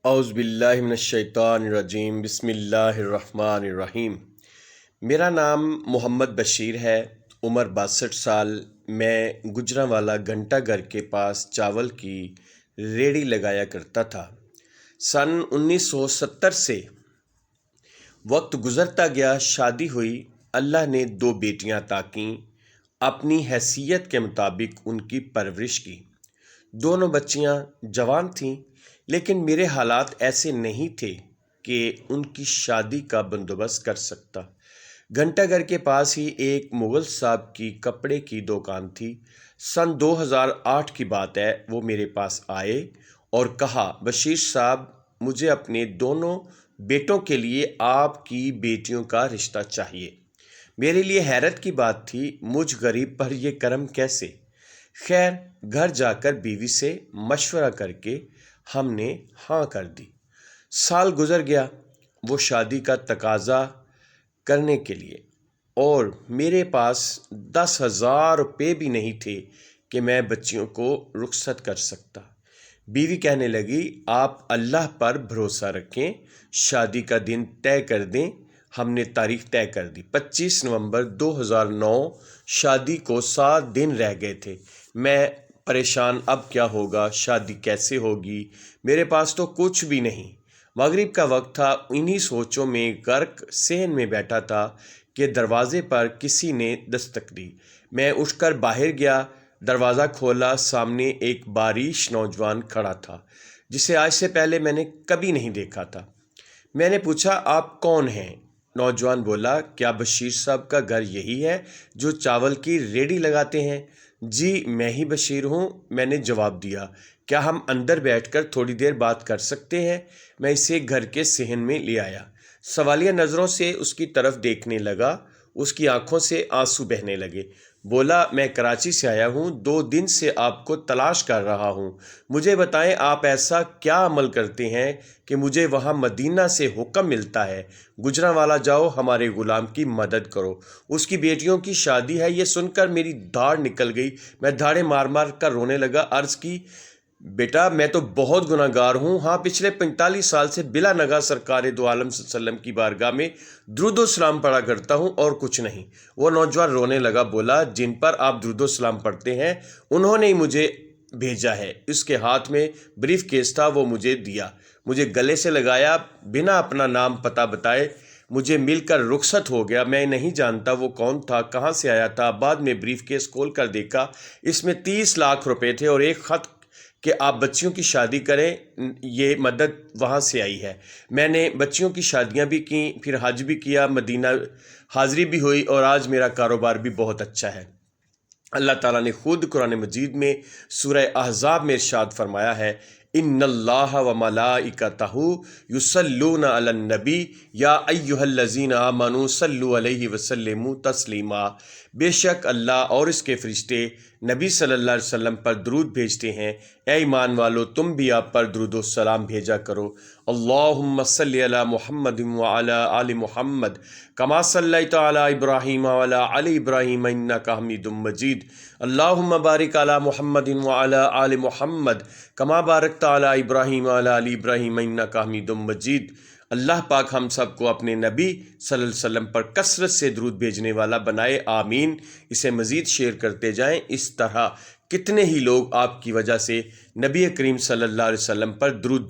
اعوذ باللہ من الشیطان الرجیم، بسم اللہ الرحمن الرحیم۔ میرا نام محمد بشیر ہے، عمر 62 سال۔ میں گجرانوالہ گھنٹہ گھر کے پاس چاول کی ریڑھی لگایا کرتا تھا۔ سن 1970 سے وقت گزرتا گیا، شادی ہوئی، اللہ نے 2 بیٹیاں عطا کیں، اپنی حیثیت کے مطابق ان کی پرورش کی۔ دونوں بچیاں جوان تھیں، لیکن میرے حالات ایسے نہیں تھے کہ ان کی شادی کا بندوبست کر سکتا۔ گھنٹہ گھر کے پاس ہی ایک مغل صاحب کی کپڑے کی دکان تھی۔ سن 2008 کی بات ہے، وہ میرے پاس آئے اور کہا، بشیر صاحب، مجھے اپنے دونوں بیٹوں کے لیے آپ کی بیٹیوں کا رشتہ چاہیے۔ میرے لیے حیرت کی بات تھی، مجھ غریب پر یہ کرم کیسے؟ خیر، گھر جا کر بیوی سے مشورہ کر کے ہم نے ہاں کر دی۔ سال گزر گیا، وہ شادی کا تقاضا کرنے کے لیے، اور میرے پاس 10,000 روپے بھی نہیں تھے کہ میں بچیوں کو رخصت کر سکتا۔ بیوی کہنے لگی، آپ اللہ پر بھروسہ رکھیں، شادی کا دن طے کر دیں۔ ہم نے تاریخ طے کر دی، 25 نومبر 2009۔ شادی کو 7 دن رہ گئے تھے۔ میں پریشان، اب کیا ہوگا، شادی کیسے ہوگی؟ میرے پاس تو کچھ بھی نہیں۔ مغرب کا وقت تھا، انہی سوچوں میں غرق صحن میں بیٹھا تھا کہ دروازے پر کسی نے دستک دی۔ میں اٹھ کر باہر گیا، دروازہ کھولا، سامنے ایک باریش نوجوان کھڑا تھا جسے آج سے پہلے میں نے کبھی نہیں دیکھا تھا۔ میں نے پوچھا، آپ کون ہیں؟ نوجوان بولا، کیا بشیر صاحب کا گھر یہی ہے جو چاول کی ریڑھی لگاتے ہیں؟ جی، میں ہی بشیر ہوں، میں نے جواب دیا۔ کیا ہم اندر بیٹھ کر تھوڑی دیر بات کر سکتے ہیں؟ میں اسے گھر کے صحن میں لے آیا۔ سوالیہ نظروں سے اس کی طرف دیکھنے لگا، اس کی آنکھوں سے آنسو بہنے لگے۔ بولا، میں کراچی سے آیا ہوں، 2 دن سے آپ کو تلاش کر رہا ہوں۔ مجھے بتائیں، آپ ایسا کیا عمل کرتے ہیں کہ مجھے وہاں مدینہ سے حکم ملتا ہے، گجرانوالہ جاؤ، ہمارے غلام کی مدد کرو، اس کی بیٹیوں کی شادی ہے؟ یہ سن کر میری دھاڑ نکل گئی، میں دھاڑیں مار مار کر رونے لگا۔ عرض کی، بیٹا، میں تو بہت گناہ گار ہوں، ہاں پچھلے 45 سال سے بلا نگاہ سرکار دو عالم صلی اللہ علیہ وسلم کی بارگاہ میں درود و سلام پڑھا کرتا ہوں اور کچھ نہیں۔ وہ نوجوان رونے لگا، بولا، جن پر آپ درود و سلام پڑھتے ہیں انہوں نے ہی مجھے بھیجا ہے۔ اس کے ہاتھ میں بریف کیس تھا، وہ مجھے دیا، مجھے گلے سے لگایا، بنا اپنا نام پتہ بتائے مجھے مل کر رخصت ہو گیا۔ میں نہیں جانتا وہ کون تھا، کہاں سے آیا تھا۔ بعد میں بریف کیس کھول کر دیکھا، اس میں 30 لاکھ روپے تھے اور ایک خط کہ آپ بچیوں کی شادی کریں، یہ مدد وہاں سے آئی ہے۔ میں نے بچیوں کی شادیاں بھی کیں، پھر حج بھی کیا، مدینہ حاضری بھی ہوئی، اور آج میرا کاروبار بھی بہت اچھا ہے۔ اللہ تعالیٰ نے خود قرآن مجید میں سورہ احزاب میں ارشاد فرمایا ہے، ان اللہ و ملائکتہ یصلون علی النبی یا ایھا الذین آمنوا صلوا علیہ وسلموا تسلیما۔ بے شک اللہ اور اس کے فرشتے نبی صلی اللہ علیہ وسلم پر درود بھیجتے ہیں، اے ایمان والو تم بھی آپ پر درود و سلام بھیجا کرو۔ اللہم صلی علی محمد وعلی آل محمد کما صلیت علی ابراہیم وعلی آل ابراہیم انک حمید مجید۔ اللہم بارک علی محمد وعلی آل محمد کما بارکت علی ابراہیم وعلی آل ابراہیم انک حمید مجید۔ اللہ پاک ہم سب کو اپنے نبی صلی اللہ علیہ وسلم پر کثرت سے درود بھیجنے والا بنائے، آمین۔ اسے مزید شیئر کرتے جائیں، اس طرح کتنے ہی لوگ آپ کی وجہ سے نبی کریم صلی اللہ علیہ وسلم پر درود